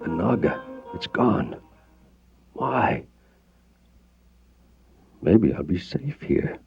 The Naga, it's gone. Why? Maybe I'll be safe here.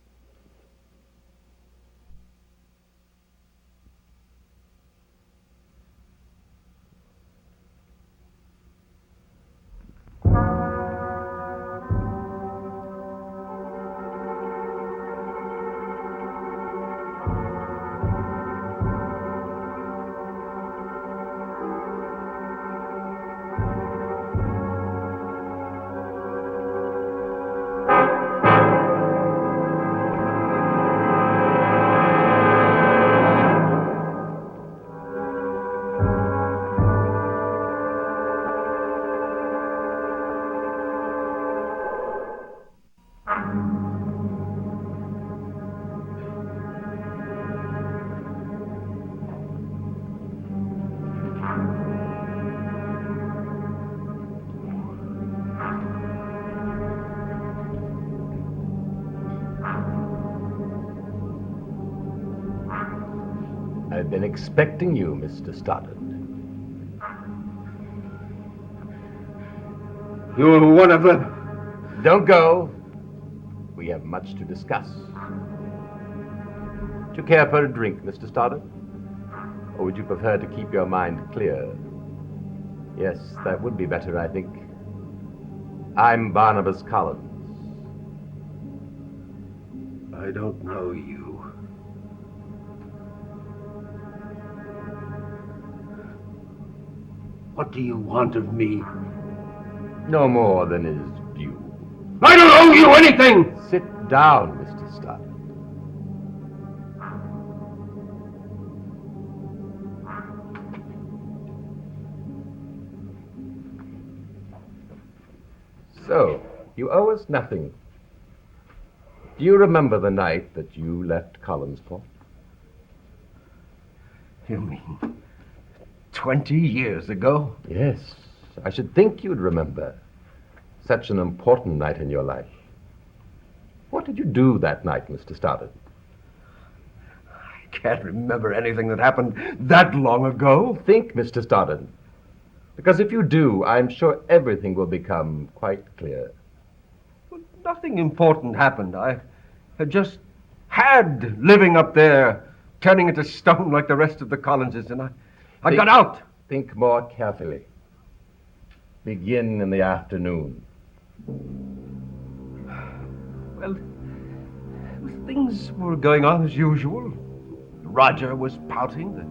I've been expecting you, Mr. Stoddard. You're one of them. Don't go. We have much to discuss. Do you care for a drink, Mr. Stoddard? Or would you prefer to keep your mind clear? Yes, that would be better, I think. I'm Barnabas Collins. I don't know you. What do you want of me? No more than is due. I don't owe you anything! Sit down, Mr. Stoddard. So, you owe us nothing. Do you remember the night that you left Collinsport? You mean 20 years ago? Yes, I should think you'd remember. Such an important night in your life. What did you do that night, Mr. Stoddard? I can't remember anything that happened that long ago. Think, Mr. Stoddard. Because if you do, I'm sure everything will become quite clear. Well, nothing important happened. I had just had living up there, turning into stone like the rest of the Collinses, and I got out. Think more carefully. Begin in the afternoon. Well, things were going on as usual. Roger was pouting.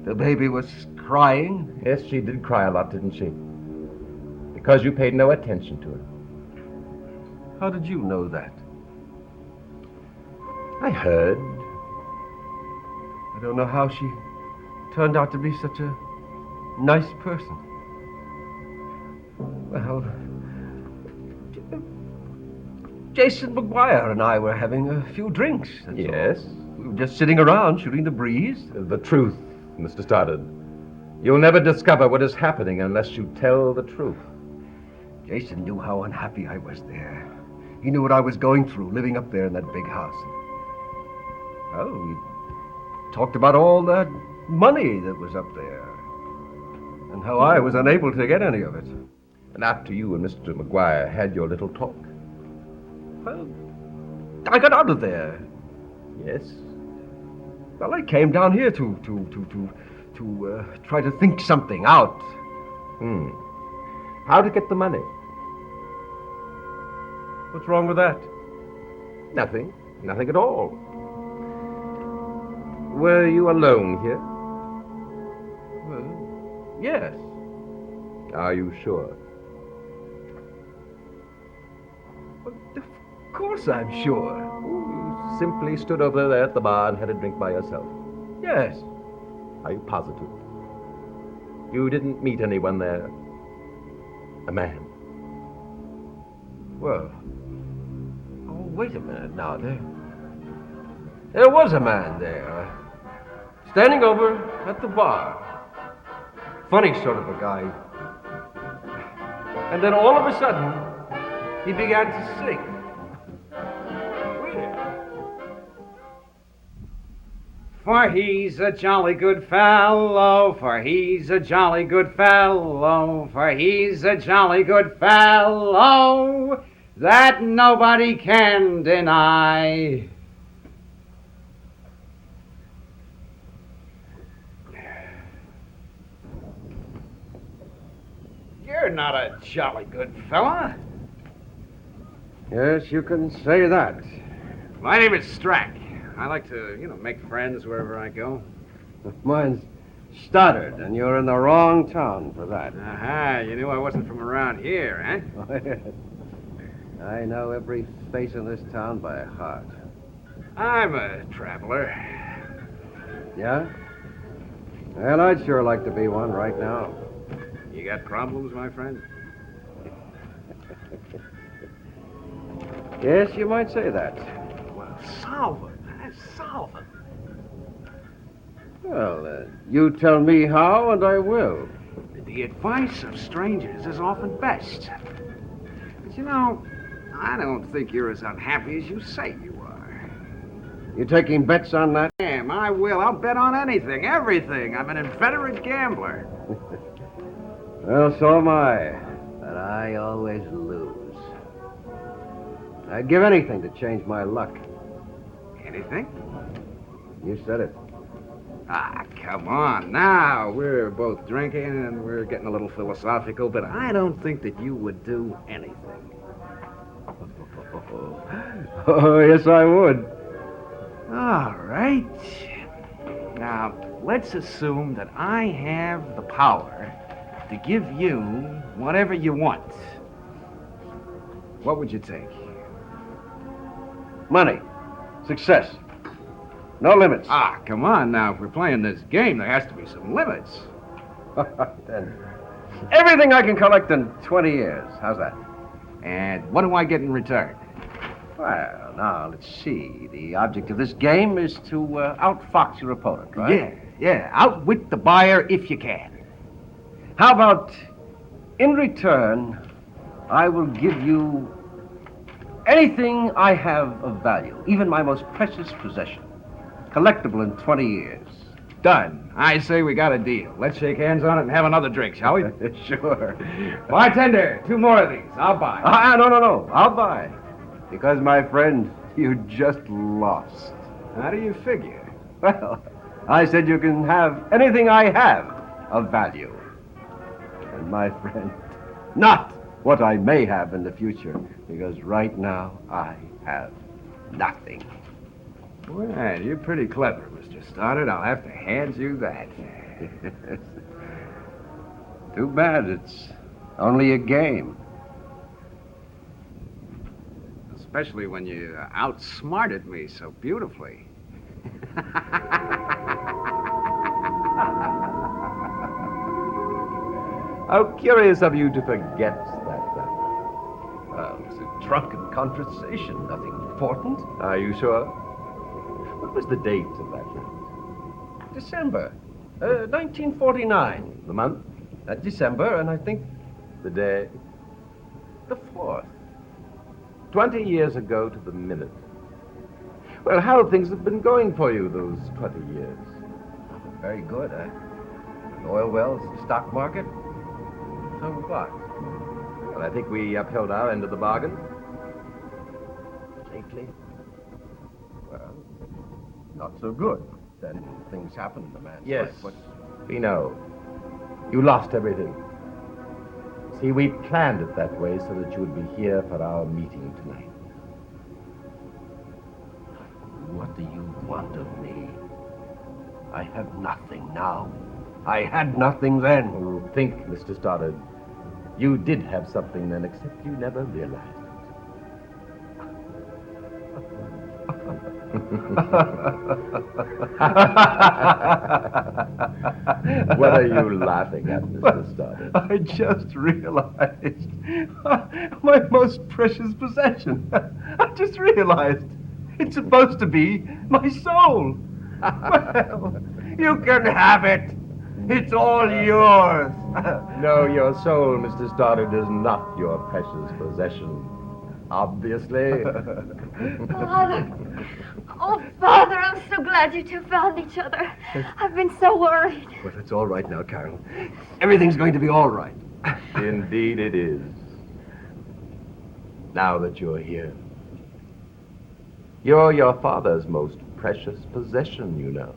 The baby was crying. Yes, she did cry a lot, didn't she? Because you paid no attention to her. How did you know that? I heard. I don't know how she turned out to be such a nice person. Well, Jason McGuire and I were having a few drinks. That's Yes? all. We were just sitting around shooting the breeze. The truth, Mr. Stoddard. You'll never discover what is happening unless you tell the truth. Jason knew how unhappy I was there. He knew what I was going through, living up there in that big house. Well, we talked about all that money that was up there, and how I was unable to get any of it. And after you and Mr. McGuire had your little talk. Well, I got out of there. Yes? Well, I came down here to try to think something out. How to get the money? What's wrong with that? Nothing. Nothing at all. Were you alone here? Well, yes. Are you sure? Well, of course I'm sure. You simply stood over there at the bar and had a drink by yourself. Yes. Are you positive? You didn't meet anyone there? A man? Well, oh, wait a minute now. There was a man there, standing over at the bar. Funny sort of a guy. And then all of a sudden, he began to sing. Weird. For he's a jolly good fellow, for he's a jolly good fellow, for he's a jolly good fellow that nobody can deny. You're not a jolly good fella. Yes, you can say that. My name is Strack. I like to, make friends wherever I go. Mine's Stoddard, and you're in the wrong town for that. Aha, you knew I wasn't from around here, eh? Oh, yes. I know every face in this town by heart. I'm a traveler. Yeah? Well, I'd sure like to be one right now. You got problems, my friend? Yes, you might say that. Well, solve them. Solve them. Well, you tell me how, and I will. The advice of strangers is often best. But I don't think you're as unhappy as you say you are. You taking bets on that? Damn, I will. I'll bet on anything, everything. I'm an inveterate gambler. Well, so am I. But I always lose. I'd give anything to change my luck. Anything? You said it. Ah, come on now. We're both drinking and we're getting a little philosophical, but I don't think that you would do anything. Oh, yes, I would. All right. Now, let's assume that I have the power to give you whatever you want. What would you take? Money. Success. No limits. Ah, come on now. If we're playing this game, there has to be some limits. Then everything I can collect in 20 years. How's that? And what do I get in return? Well, now, let's see. The object of this game is to outfox your opponent, right? Yeah. Outwit the buyer if you can. How about, in return, I will give you anything I have of value, even my most precious possession, collectible in 20 years. Done. I say we got a deal. Let's shake hands on it and have another drink, shall we? Sure. Bartender, 2 more of these. I'll buy. No. I'll buy. Because, my friend, you just lost. How do you figure? Well, I said you can have anything I have of value. And, my friend, not what I may have in the future, because right now I have nothing. Well, you're pretty clever, Mr. Stoddard. I'll have to hand you that. Too bad it's only a game. Especially when you outsmarted me so beautifully. How curious of you to forget that. It was a drunken conversation, nothing important. Are you sure? What was the date of that night? December, 1949. The month? December, and I think The day? the 4th. 20 years ago to the minute. Well, how have things been going for you those 20 years? Very good, huh? Oil wells, stock market. So what? Well, I think we upheld our end of the bargain. Lately? Well, not so good. Then things happen in the man's Yes, life. we know. You lost everything. See, we planned it that way so that you would be here for our meeting tonight. What do you want of me? I have nothing now. I had nothing then. Oh, think, Mr. Stoddard. You did have something then, except you never realized it. What are you laughing at, Mr. Stoddard? I just realized my most precious possession. I just realized it's supposed to be my soul. Well, you can have it. It's all yours. No, your soul, Mr. Stoddard, is not your precious possession. Obviously. Oh, Father, I'm so glad you two found each other. I've been so worried. Well, it's all right now, Carol. Everything's going to be all right. Indeed it is. Now that you're here. You're your father's most precious possession, you know.